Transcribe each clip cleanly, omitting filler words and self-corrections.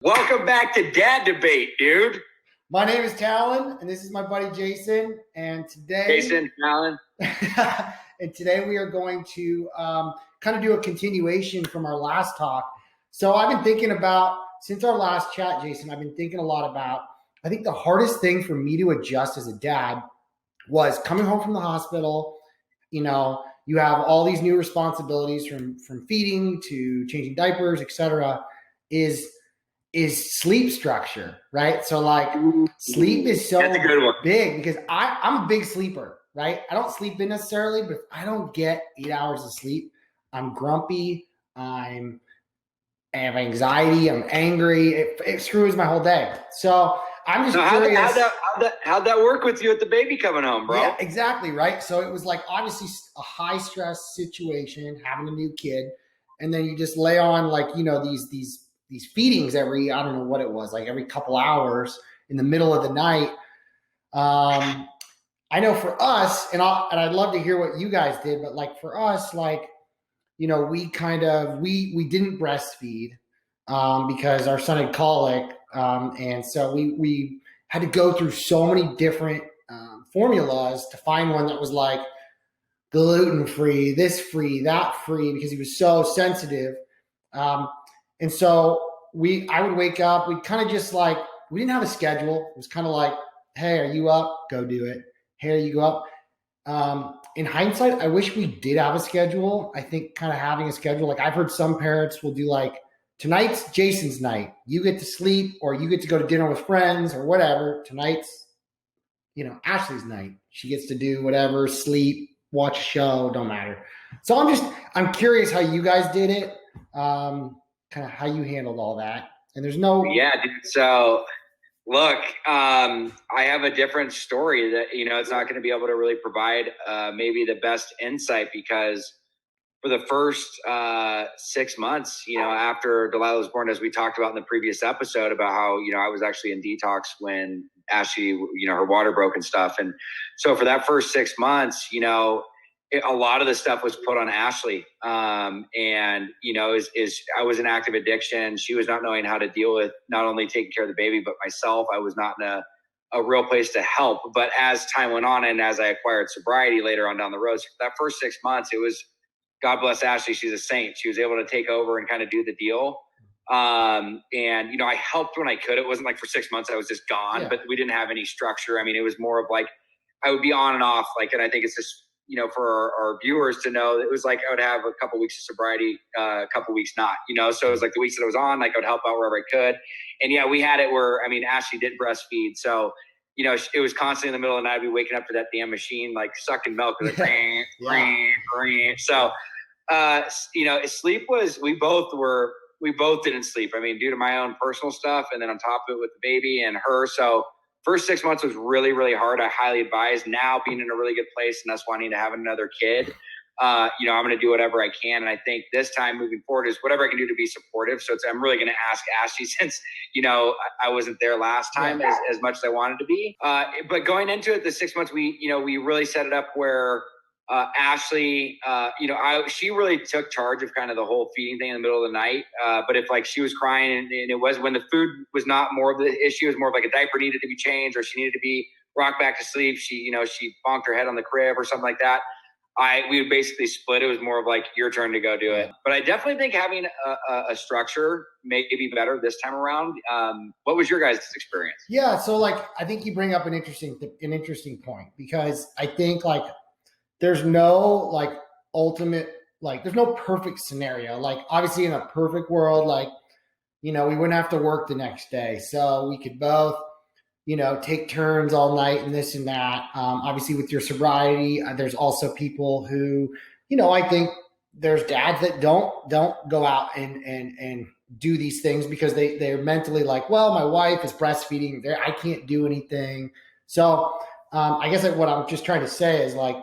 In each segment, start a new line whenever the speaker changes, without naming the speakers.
Welcome back to Dad Debate, dude.
My name is Talon, and this is my buddy Jason. And
Jason, Alan.
today we are going to kind of do a continuation from our last talk. So I've been thinking about, since our last chat, Jason, I've been thinking a lot about, I think the hardest thing for me to adjust as a dad was coming home from the hospital. You know, you have all these new responsibilities from feeding to changing diapers, etc. Is sleep structure, right? So like sleep is so
That's a good one.
big because I'm a big sleeper, right? I don't sleep in necessarily, but if I don't get 8 hours of sleep, I'm grumpy. I have anxiety. I'm angry. It screws my whole day. So I'm just curious.
How'd that work with you at the baby coming home, bro?
Yeah, exactly, right? So it was like obviously a high stress situation, having a new kid, and then you just lay on like, you know, these feedings every, I don't know what it was, like every couple hours in the middle of the night. I know for us, and I'd love to hear what you guys did, but like for us, like, you know, we kind of, we didn't breastfeed because our son had colic. And so we had to go through so many different formulas to find one that was like gluten free, this free, that free, because he was so sensitive. And so I would wake up, we kind of just like, we didn't have a schedule. It was kind of like, hey, are you up? Go do it. Hey, you go up. In hindsight, I wish we did have a schedule. I think kind of having a schedule, like I've heard some parents will do like, tonight's Jason's night. You get to sleep or you get to go to dinner with friends or whatever. Tonight's, you know, Ashley's night. She gets to do whatever, sleep, watch a show, don't matter. So I'm curious how you guys did it. Kind of how you handled all that. And there's no.
Yeah, dude. So look, I have a different story that, you know, it's not going to be able to really provide maybe the best insight because for the first 6 months, you know, after Delilah was born, as we talked about in the previous episode about how, you know, I was actually in detox when Ashley, you know, her water broke and stuff. And so for that first 6 months, you know, a lot of the stuff was put on Ashley. And, you know, I was in active addiction. She was not knowing how to deal with not only taking care of the baby, but myself. I was not in a real place to help. But as time went on and as I acquired sobriety later on down the road, so that first 6 months, it was, God bless Ashley. She's a saint. She was able to take over and kind of do the deal. And, you know, I helped when I could. It wasn't like for 6 months I was just gone, but we didn't have any structure. I mean, it was more of like, I would be on and off. Like, and I think it's just, you know, for our viewers to know, it was like I would have a couple weeks of sobriety, a couple weeks not, you know. So it was like the weeks that I was on, like I would help out wherever I could. And yeah, we had it where, I mean, Ashley did breastfeed. So, you know, it was constantly in the middle of the night. I'd be waking up to that damn machine, like sucking milk. Like, So, you know, sleep was, we both didn't sleep. I mean, due to my own personal stuff. And then on top of it with the baby and her. So first 6 months was really, really hard. I highly advise now being in a really good place and us wanting to have another kid. You know, I'm going to do whatever I can. And I think this time moving forward is whatever I can do to be supportive. So I'm really going to ask Ashley since, you know, I wasn't there last time as much as I wanted to be. But going into it, the 6 months, we really set it up where Ashley, you know, she really took charge of kind of the whole feeding thing in the middle of the night. But if like she was crying and it was when the food was not more of the issue, it was more of like a diaper needed to be changed or she needed to be rocked back to sleep. She bonked her head on the crib or something like that. We would basically split. It was more of like your turn to go do it. But I definitely think having a structure may be better this time around. What was your guys' experience?
Yeah. So like, I think you bring up an interesting point because I think like, there's no like ultimate, like there's no perfect scenario. Like obviously in a perfect world, like, you know, we wouldn't have to work the next day. So we could both, you know, take turns all night and this and that. Obviously with your sobriety, there's also people who, you know, I think there's dads that don't go out and do these things because they're mentally like, well, my wife is breastfeeding. I can't do anything. So I guess what I'm just trying to say is like,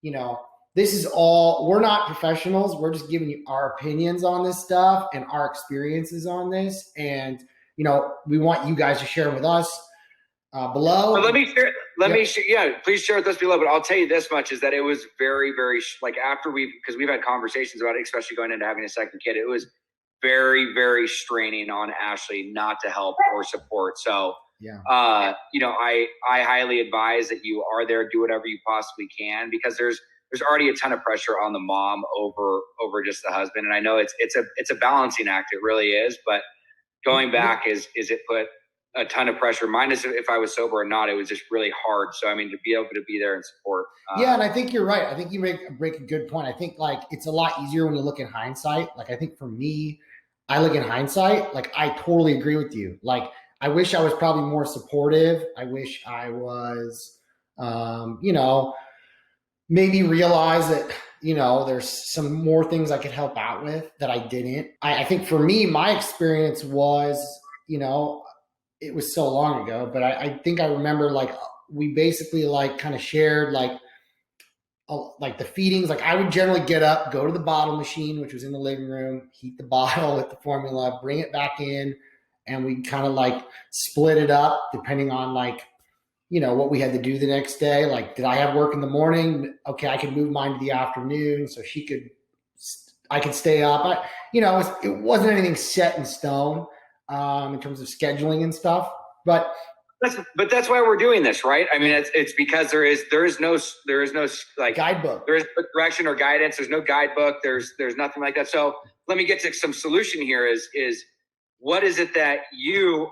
you know, this is all, we're not professionals. We're just giving you our opinions on this stuff and our experiences on this. And, you know, we want you guys to share with us below.
But let me share, please share with us below. But I'll tell you this much is that it was very, very, like after because we've had conversations about it, especially going into having a second kid, it was very, very straining on Ashley not to help or support. So,
Yeah.
I highly advise that you are there, do whatever you possibly can, because there's already a ton of pressure on the mom over just the husband. And I know it's a balancing act. It really is. But going back is it put a ton of pressure. Minus if I was sober or not, it was just really hard. So, I mean, to be able to be there and support.
Yeah. And I think you're right. I think you break a good point. I think like it's a lot easier when you look in hindsight. Like I think for me, I look in hindsight, like I totally agree with you. Like I wish I was probably more supportive. I wish I was, maybe realize that, there's some more things I could help out with that I didn't. I think for me, my experience was, it was so long ago, but I think I remember like we basically like kind of shared like the feedings. Like I would generally get up, go to the bottle machine, which was in the living room, heat the bottle with the formula, bring it back in, and we kind of like split it up depending on like, what we had to do the next day. Like, did I have work in the morning? Okay, I could move mine to the afternoon so I could stay up. It wasn't anything set in stone in terms of scheduling and stuff, but
that's why we're doing this, right? I mean, it's because there is no like
guidebook.
There is no direction or guidance. There's no guidebook. There's nothing like that. So let me get to some solution here. Is what is it that you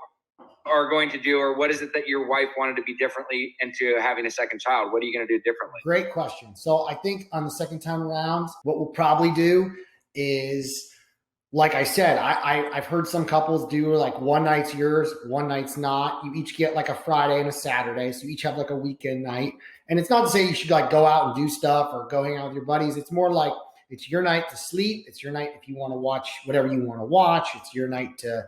are going to do, or what is it that your wife wanted to be differently into having a second child? What are you going to do differently?
Great question. So I think on the second time around, what we'll probably do is, like I said, I've heard some couples do like one night's yours, one night's not. You each get like a Friday and a Saturday. So you each have like a weekend night. And it's not to say you should like go out and do stuff or go hang out with your buddies. It's more like it's your night to sleep. It's your night if you want to watch whatever you want to watch. It's your night to,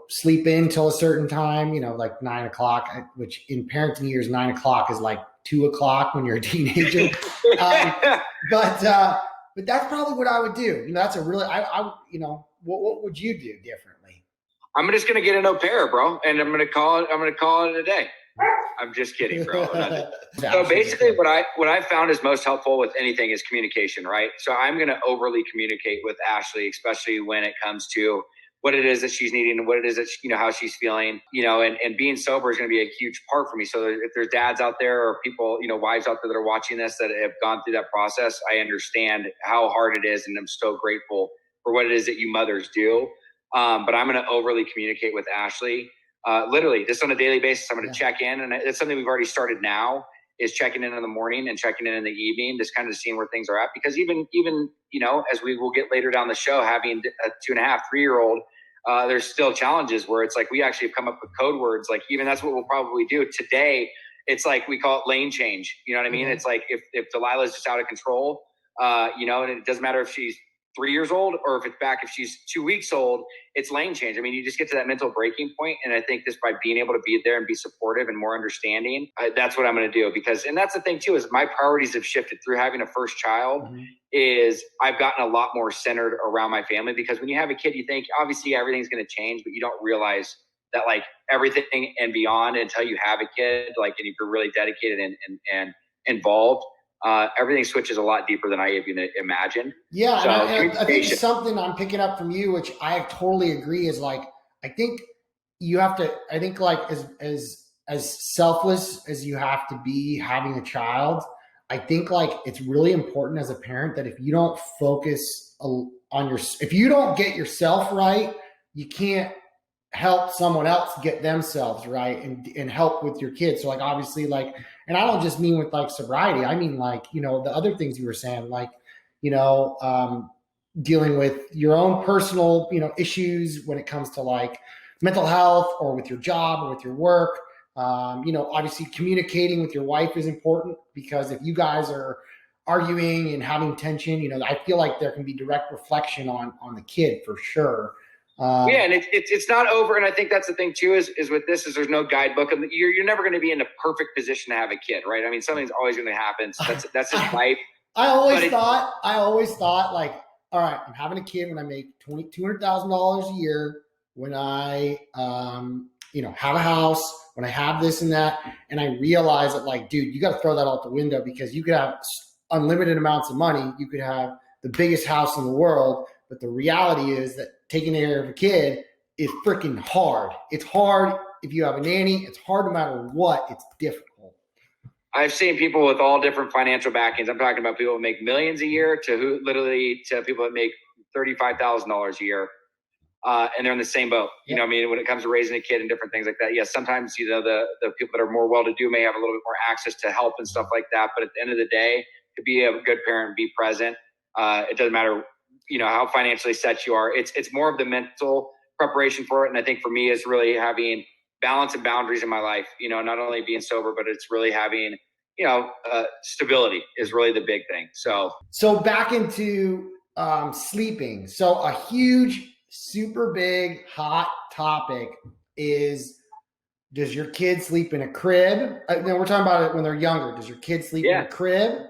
sleep in till a certain time, like 9 o'clock, which in parenting years, 9 o'clock is like 2 o'clock when you're a teenager. But that's probably what I would do. That's a really, what would you do differently?
I'm just going to get an au pair, bro. And I'm going to call it a day. I'm just kidding, bro. So basically what I found is most helpful with anything is communication, right? So I'm going to overly communicate with Ashley, especially when it comes to what it is that she's needing and what it is that how she's feeling, and being sober is going to be a huge part for me. So if there's dads out there or people, wives out there that are watching this that have gone through that process, I understand how hard it is. And I'm so grateful for what it is that you mothers do. But I'm going to overly communicate with Ashley, literally just on a daily basis. I'm going to check in, and it's something we've already started now, is checking in the morning and checking in the evening, just kind of seeing where things are at. Because even as we will get later down the show, having a 2.5, 3-year-old, there's still challenges where it's like we actually have come up with code words. Like even that's what we'll probably do today. It's like we call it lane change. You know what I mean? Mm-hmm. It's like if Delilah's just out of control, and it doesn't matter if she's 3 years old or if she's 2 weeks old, it's lane change. I mean, you just get to that mental breaking point. And I think just by being able to be there and be supportive and more understanding, that's what I'm going to do. And that's the thing too, is my priorities have shifted through having a first child. Mm-hmm. Is I've gotten a lot more centered around my family, because when you have a kid, you think obviously everything's going to change, but you don't realize that like everything and beyond until you have a kid, like, and if you're really dedicated and involved, everything switches a lot deeper than I even imagined.
Yeah. So, I think something I'm picking up from you, which I totally agree, is like, I think you have to, I think like as selfless as you have to be having a child, I think like it's really important as a parent that if you don't focus on if you don't get yourself right, you can't help someone else get themselves right and help with your kids. So like, obviously like, and I don't just mean with like sobriety, I mean like, the other things you were saying, like, dealing with your own personal, issues when it comes to like mental health or with your job or with your work. Obviously communicating with your wife is important, because if you guys are arguing and having tension, I feel like there can be direct reflection on the kid for sure.
And it's not over. And I think that's the thing too, is with this, is there's no guidebook, and you're never going to be in a perfect position to have a kid, right? I mean, something's always going to happen. So that's just life. I always
thought like, all right, I'm having a kid when I make $200,000 a year, when I, have a house, when I have this and that. And I realized that like, dude, you got to throw that out the window, because you could have unlimited amounts of money. You could have the biggest house in the world. But the reality is that taking care of a kid is freaking hard. It's hard if you have a nanny. It's hard no matter what. It's difficult.
I've seen people with all different financial backings. I'm talking about people who make millions a year to people that make $35,000 a year. And they're in the same boat, you know what I mean, when it comes to raising a kid and different things like that. Yes, sometimes, the people that are more well-to-do may have a little bit more access to help and stuff like that. But at the end of the day, to be a good parent, be present. It doesn't matter, how financially set you are. It's more of the mental preparation for it. And I think for me, it's really having balance and boundaries in my life, not only being sober, but it's really having, stability is really the big thing. So
back into sleeping. So a huge, super big, hot topic is, does your kid sleep in a crib? We're talking about it when they're younger. Does your kid sleep in a crib,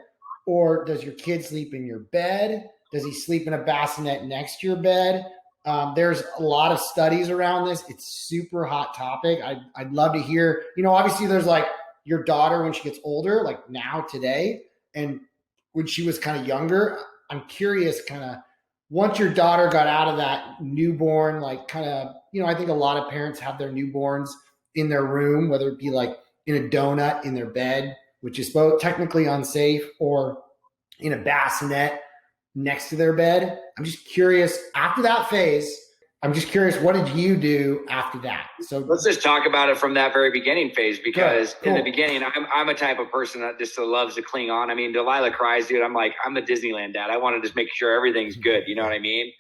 or does your kid sleep in your bed? Does he sleep in a bassinet next to your bed? There's a lot of studies around this. It's super hot topic. I'd love to hear, obviously there's like your daughter when she gets older, like now today, and when she was kind of younger. I'm curious kind of once your daughter got out of that newborn, like kind of, I think a lot of parents have their newborns in their room, whether it be like in a donut in their bed, which is both technically unsafe, or in a bassinet next to their bed. I'm just curious, after that phase, what did you do after that? So
let's just talk about it from that very beginning phase, because in the beginning, I'm a type of person that just loves to cling on. I mean, Delilah cries, dude. I'm the Disneyland dad. I want to just make sure everything's good. You know what I mean?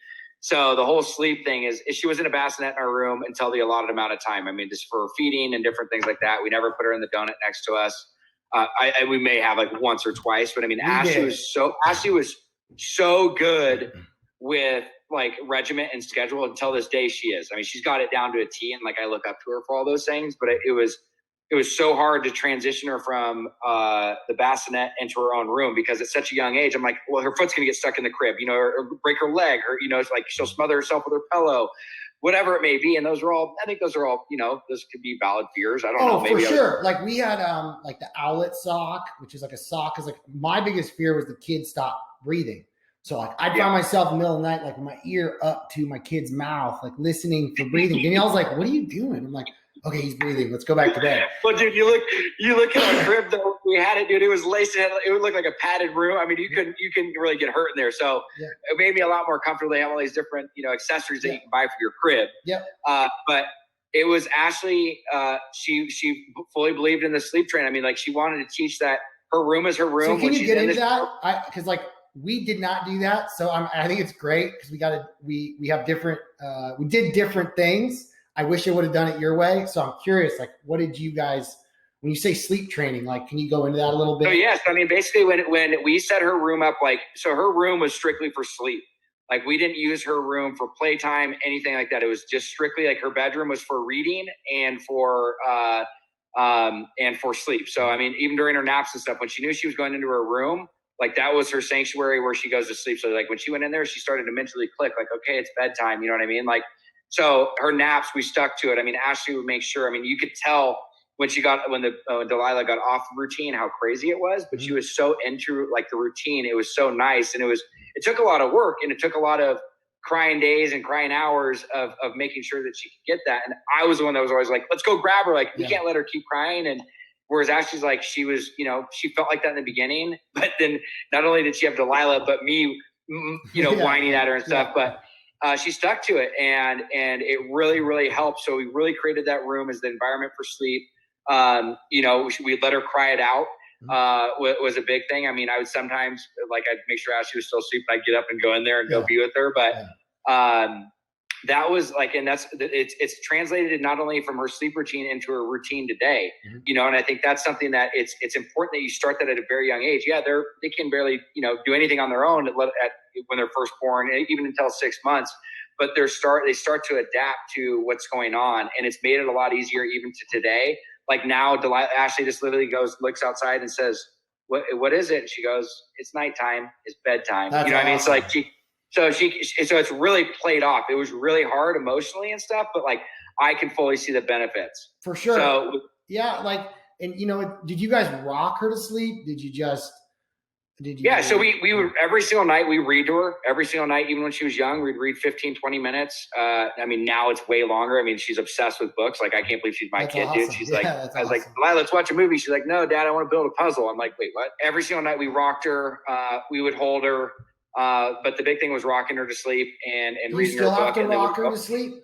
So the whole sleep thing is she was in a bassinet in our room until the allotted amount of time. I mean, just for feeding and different things like that. We never put her in the donut next to us. We may have like once or twice, but I mean, Ashley was so good with like regiment and schedule until this day. She is. I mean, she's got it down to a T, and like I look up to her for all those things. But it was so hard to transition her from the bassinet into her own room, because at such a young age, I'm like, well, her foot's gonna get stuck in the crib, or break her leg, or it's like she'll smother herself with her pillow, whatever it may be. And I think those are all, those could be valid fears. I don't know.
Maybe for sure. Like we had like the owlet sock, which is like a sock. Is like my biggest fear was the kid stop breathing. So like I'd find myself in the middle of the night, like my ear up to my kid's mouth, like listening for breathing. Danielle's like, "What are you doing?" I'm like, "Okay, he's breathing. Let's go back to bed."
Well, dude, you look at our crib though. We had it, dude. It was laced. It would look like a padded room. I mean, you couldn't really get hurt in there. So it made me a lot more comfortable. They have all these different, accessories that you can buy for your crib. But it was Ashley. She fully believed in the sleep train. I mean, like she wanted to teach that her room is her room.
So can you get into that? Because like we did not do that. So I think it's great because we have different. We did different things. I wish I would have done it your way. So I'm curious, like, what did you guys, when you say sleep training, like, can you go into that a little bit?
So yes, I mean, basically when we set her room up, like, so her room was strictly for sleep. Like we didn't use her room for playtime, anything like that. It was just strictly like her bedroom was for reading and for sleep. So, I mean, even during her naps and stuff, when she knew she was going into her room, like that was her sanctuary where she goes to sleep. So like when she went in there, she started to mentally click like, okay, it's bedtime. You know what I mean? Like, so her naps, we stuck to it. I mean, Ashley would make sure, I mean, you could tell when Delilah got off the routine, how crazy it was, but she was so into like the routine. It was so nice. And it took a lot of work, and it took a lot of crying days and crying hours of making sure that she could get that. And I was the one that was always like, let's go grab her. Like, we can't let her keep crying. And whereas Ashley's like, she was, she felt like that in the beginning, but then not only did she have Delilah, but me, whining at her and stuff, but she stuck to it, and it really, really helped. So we really created that room as the environment for sleep. We let her cry it out. Was a big thing. I mean, I would sometimes I'd make sure Ashley was still asleep. I'd get up and go in there and go be with her. But that was and it's translated not only from her sleep routine into her routine today, and I think that's something that it's important that you start that at a very young age. Yeah, they can barely, do anything on their own when they're first born, even until 6 months. But they start to adapt to what's going on, and it's made it a lot easier even to today. Like now, Ashley just literally looks outside and says, "What is it?" And she goes, "It's nighttime. It's bedtime."
That's
what I mean?
Awesome.
So it's really played off. It was really hard emotionally and stuff, but I can fully see the benefits.
For sure.
So
yeah, did you guys rock her to sleep? Did you just Did you?
Yeah, so we would every single night we read to her every single night, even when she was young. We'd read 15, 20 minutes. I mean, now it's way longer. I mean, she's obsessed with books. Like, I can't believe she's my
That's
kid, dude.
awesome.
She's
Yeah,
like,
that's
I was like,
awesome.
let's watch a movie. She's like, no, Dad, I want to build a puzzle. I'm like, wait, what? Every single night we rocked her. We would hold her. But the big thing was rocking her to sleep and
Do you
reading
still
her
have
book.
to rock her to sleep?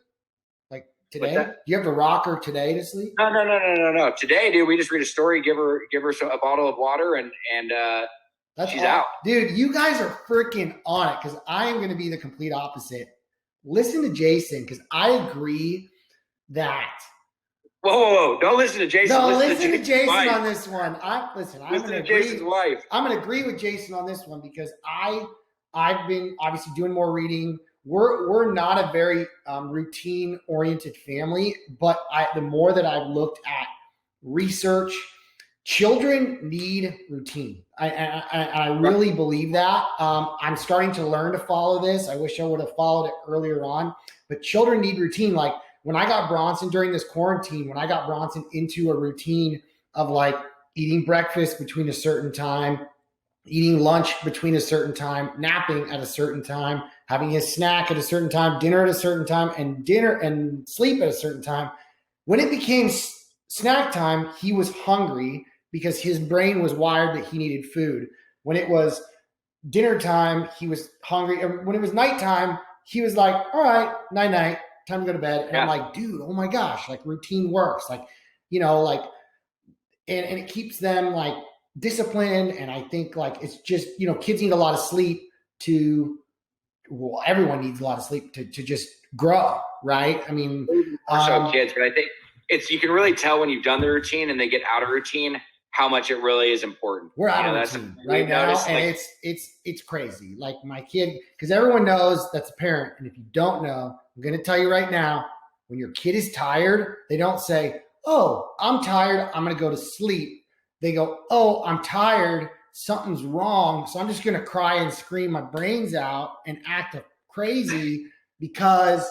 Like today?
What's
Do
that?
you have to rock her today to sleep?
No. Today, dude, we just read a story, give her a bottle of water, and
That's
she's
awesome.
out.
Dude, you guys are freaking on it because I am going to be the complete opposite. Listen to Jason because I agree that.
Whoa. Don't listen to Jason.
No, listen to Jason
wife.
on this one.
Listen to Jason's wife.
I'm going to agree with Jason on this one because I've been obviously doing more reading. We're not a very routine oriented family, but the more that I've looked at research, children need routine. I really believe that. I'm starting to learn to follow this. I wish I would have followed it earlier on, but children need routine. Like when I got Bronson during this quarantine, when I got Bronson into a routine of like eating breakfast between a certain time, eating lunch between a certain time, napping at a certain time, having his snack at a certain time, dinner at a certain time, and dinner and sleep at a certain time. When it became snack time, he was hungry because his brain was wired that he needed food. When it was dinner time, he was hungry. And when it was nighttime, he was like, all right, night, time to go to bed. And I'm like, dude, oh my gosh, like routine works. Like, like, and it keeps them like disciplined. And I think like, it's just, kids need a lot of sleep everyone needs a lot of sleep to just grow. Right. I mean,
so kids, but I think you can really tell when you've done the routine and they get out of routine, how much it really is important.
We're out of routine right now, and it's crazy. Like my kid, because everyone knows that's a parent, and if you don't know, I'm going to tell you right now. When your kid is tired, they don't say, "Oh, I'm tired. I'm going to go to sleep." They go, "Oh, I'm tired. Something's wrong. So I'm just going to cry and scream my brains out and act crazy because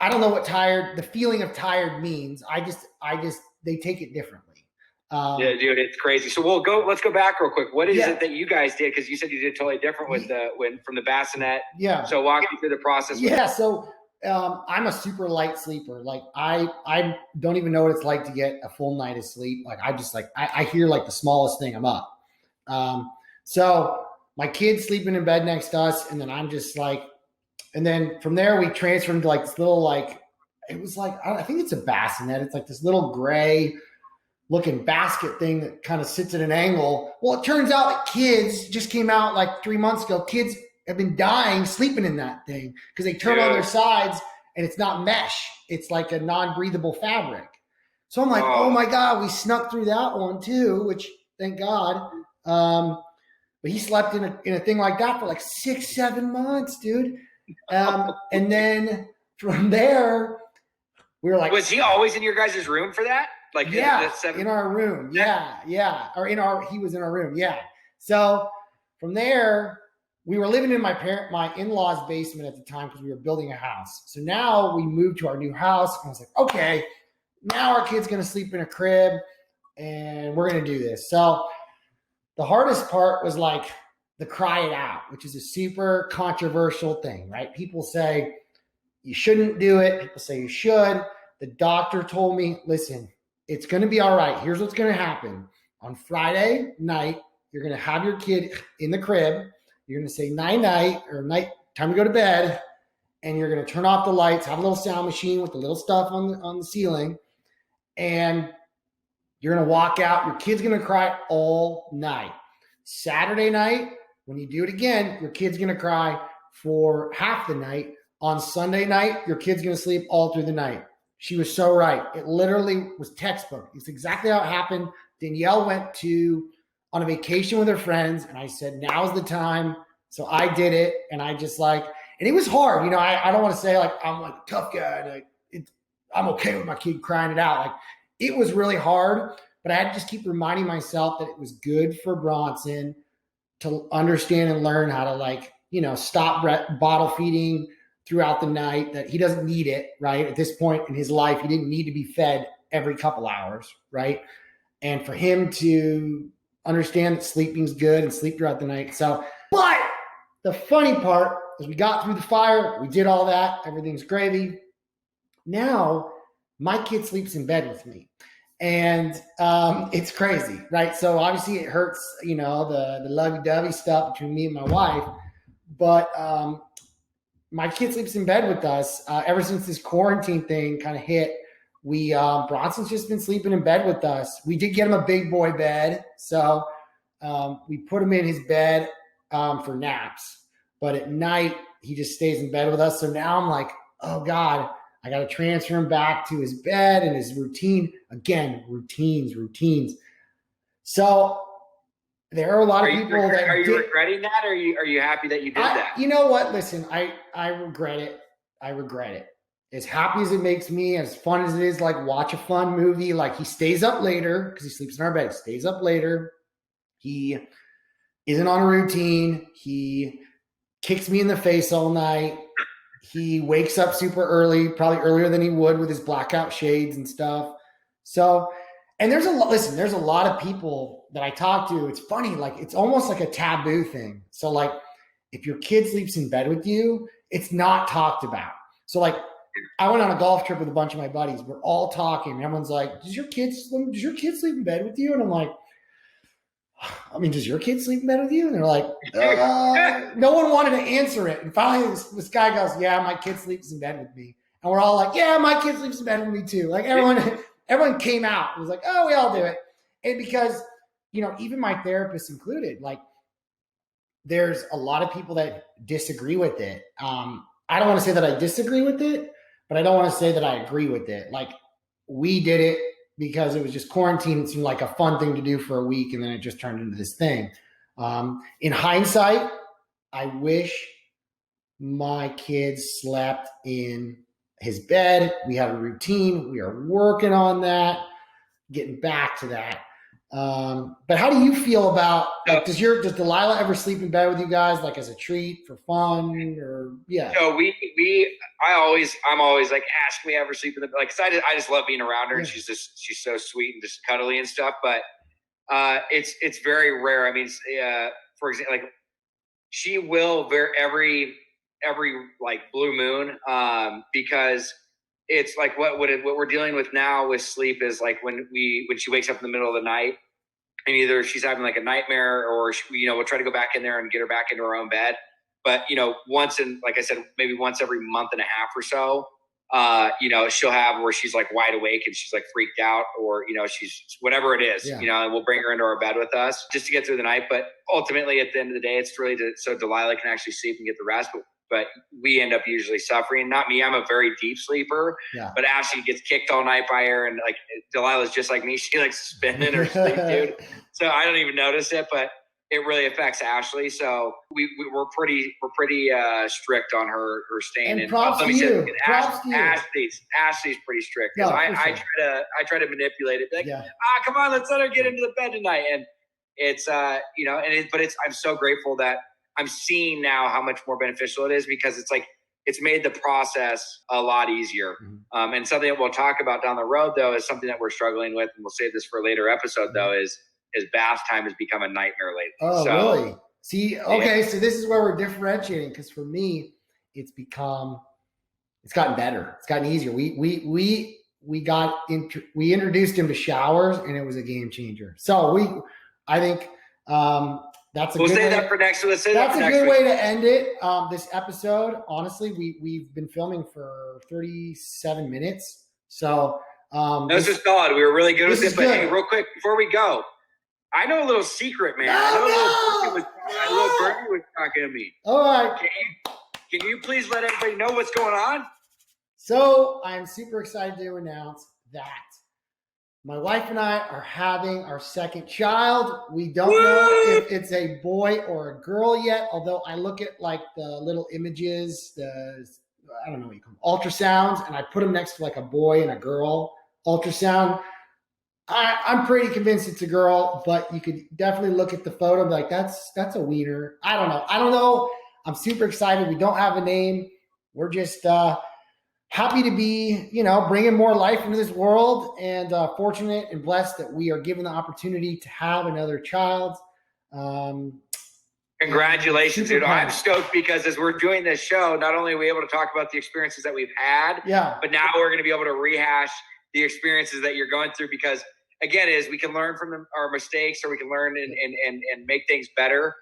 I don't know what the feeling of tired means. They take it differently."
Yeah, dude, it's crazy. So let's go back real quick. What is it that you guys did? Because you said you did totally different with from the bassinet.
Yeah.
So walk me through the process.
Yeah. So I'm a super light sleeper. Like I don't even know what it's like to get a full night of sleep. Like I hear like the smallest thing, I'm up. So my kid's sleeping in bed next to us, and then I'm just like, and then from there we transferred into like this little like, it was like, I think it's a bassinet. It's like this little gray looking basket thing that kind of sits at an angle. Well, it turns out that kids just came out like 3 months ago. Kids have been dying sleeping in that thing because they turn on their sides and it's not mesh. It's like a non-breathable fabric. So I'm like, oh my God, we snuck through that one too, which thank God. But he slept in a thing like that for like 6-7 months, dude. And then from there, we were like,
was he always in your guys' room for that? Like
in our room. Yeah. Or he was in our room. Yeah. So from there, we were living in my in-laws' basement at the time because we were building a house. So now we moved to our new house, and I was like, okay, now our kid's going to sleep in a crib and we're going to do this. So the hardest part was like the cry it out, which is a super controversial thing, right? People say you shouldn't do it. People say you should. The doctor told me, listen, it's going to be all right. Here's what's going to happen. On Friday night, you're going to have your kid in the crib. You're going to say night or night, time to go to bed. And you're going to turn off the lights, have a little sound machine with the little stuff on the ceiling. And you're going to walk out. Your kid's going to cry all night. Saturday night, when you do it again, your kid's going to cry for half the night. On Sunday night, your kid's going to sleep all through the night. She was so right. It literally was textbook. It's exactly how it happened. Danielle went on a vacation with her friends, and I said, now's the time. So I did it, and I just and it was hard. I don't want to say I'm like a tough guy. I'm okay with my kid crying it out. It was really hard, but I had to just keep reminding myself that it was good for Bronson to understand and learn how to stop bottle feeding throughout the night, that he doesn't need it, right? At this point in his life, he didn't need to be fed every couple hours, right? And for him to understand that sleeping's good and sleep throughout the night. So, but the funny part is we got through the fire, we did all that, everything's gravy. Now my kid sleeps in bed with me. And it's crazy, right? So obviously it hurts, the lovey-dovey stuff between me and my wife. But my kid sleeps in bed with us ever since this quarantine thing kind of hit. Bronson's just been sleeping in bed with us. We did get him a big boy bed, so we put him in his bed for naps. But at night he just stays in bed with us. So now I'm like, oh God, I got to transfer him back to his bed and his routine. Again, routines. So there are a lot of people that
are you regretting that, or are you happy that you did that?
You know what? Listen, I regret it. I regret it. As happy as it makes me, as fun as it is, like watch a fun movie. Like he stays up later because he sleeps in our bed. He stays up later. He isn't on a routine. He kicks me in the face all night. He wakes up super early, probably earlier than he would with his blackout shades and stuff. So, and there's a lot of people that I talk to. It's funny, like it's almost like a taboo thing. So like if your kid sleeps in bed with you, it's not talked about. So like I went on a golf trip with a bunch of my buddies. We're all talking. Everyone's like, does your kid sleep in bed with you? And I'm like, does your kid sleep in bed with you? And they're like, no one wanted to answer it. And finally this guy goes, yeah, my kid sleeps in bed with me. And we're all like, yeah, my kid sleeps in bed with me too. Like everyone came out. It was like, oh, we all do it. And because, even my therapist included, like there's a lot of people that disagree with it. I don't want to say that I disagree with it, but I don't want to say that I agree with it. Like we did it because it was just quarantine. It seemed like a fun thing to do for a week, and then it just turned into this thing. In hindsight, I wish my kids slept in his bed. We have a routine. We are working on that, getting back to that. But how do you feel about, like, does Delilah ever sleep in bed with you guys, like as a treat for fun, or yeah?
So I'm always like, ask me ever sleep in the bed. Like, cause I just love being around her, and she's so sweet and just cuddly and stuff. But it's very rare. I mean, for example, like she will every like blue moon, because it's like what we're dealing with now with sleep is like when she wakes up in the middle of the night, and either she's having like a nightmare, or we'll try to go back in there and get her back into her own bed. But like I said, maybe once every month and a half or so, she'll have where she's like wide awake and she's like freaked out, or she's whatever it is, and we'll bring her into our bed with us just to get through the night. But ultimately, at the end of the day, it's really so Delilah can actually sleep and get the rest. But we end up usually suffering. Not me. I'm a very deep sleeper. Yeah. But Ashley gets kicked all night by her, and like Delilah's just like me. She likes to spin in her sleep, dude. So I don't even notice it, but it really affects Ashley. So we're pretty strict on her staying in.
Props to you.
Ashley's pretty strict, because I try to manipulate it. Like, come on, let's let her get into the bed tonight. And it's I'm so grateful that I'm seeing now how much more beneficial it is, because it's like it's made the process a lot easier. Mm-hmm. And something that we'll talk about down the road, though, is something that we're struggling with, and we'll save this for a later episode, though, is bath time has become a nightmare lately.
Oh, really? See, okay, so this is where we're differentiating, because for me, it's gotten better. It's gotten easier. We introduced him to showers, and it was a game changer. So I think that's a good way.
That for next. That's
a good way to end it. This episode, honestly, we've been filming for 37 minutes. So
this is solid. We were really good with it. But hey, real quick before we go, I know a little secret, man. I know a little Bernie was talking to me.
All right.
Can you please let everybody know what's going on?
So I'm super excited to announce that my wife and I are having our second child. We don't know if it's a boy or a girl yet, although I look at like the little images, I don't know what you call them, ultrasounds, and I put them next to like a boy and a girl ultrasound. I'm pretty convinced it's a girl, but you could definitely look at the photo and be like, that's a wiener. I don't know. I'm super excited. We don't have a name. We're just happy to be, bringing more life into this world, and fortunate and blessed that we are given the opportunity to have another child.
Congratulations, dude. I'm stoked because as we're doing this show, not only are we able to talk about the experiences that we've had, but now we're going to be able to rehash the experiences that you're going through, because again, is we can learn from our mistakes, or we can learn and make things better.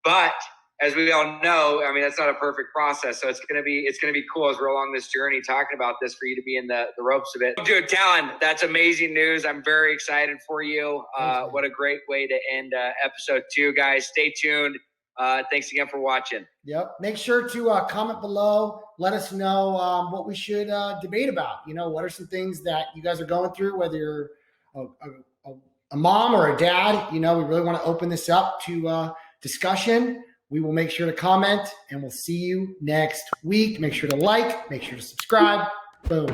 But as we all know, I mean, that's not a perfect process. So it's gonna be cool as we're along this journey talking about this, for you to be in the ropes of it. Dude, Talon, that's amazing news. I'm very excited for you. What a great way to end episode 2, guys. Stay tuned. Thanks again for watching.
Yep. Make sure to comment below. Let us know what we should debate about. What are some things that you guys are going through, whether you're a mom or a dad. We really want to open this up to discussion. We will make sure to comment, and we'll see you next week. Make sure to like, make sure to subscribe. Boom.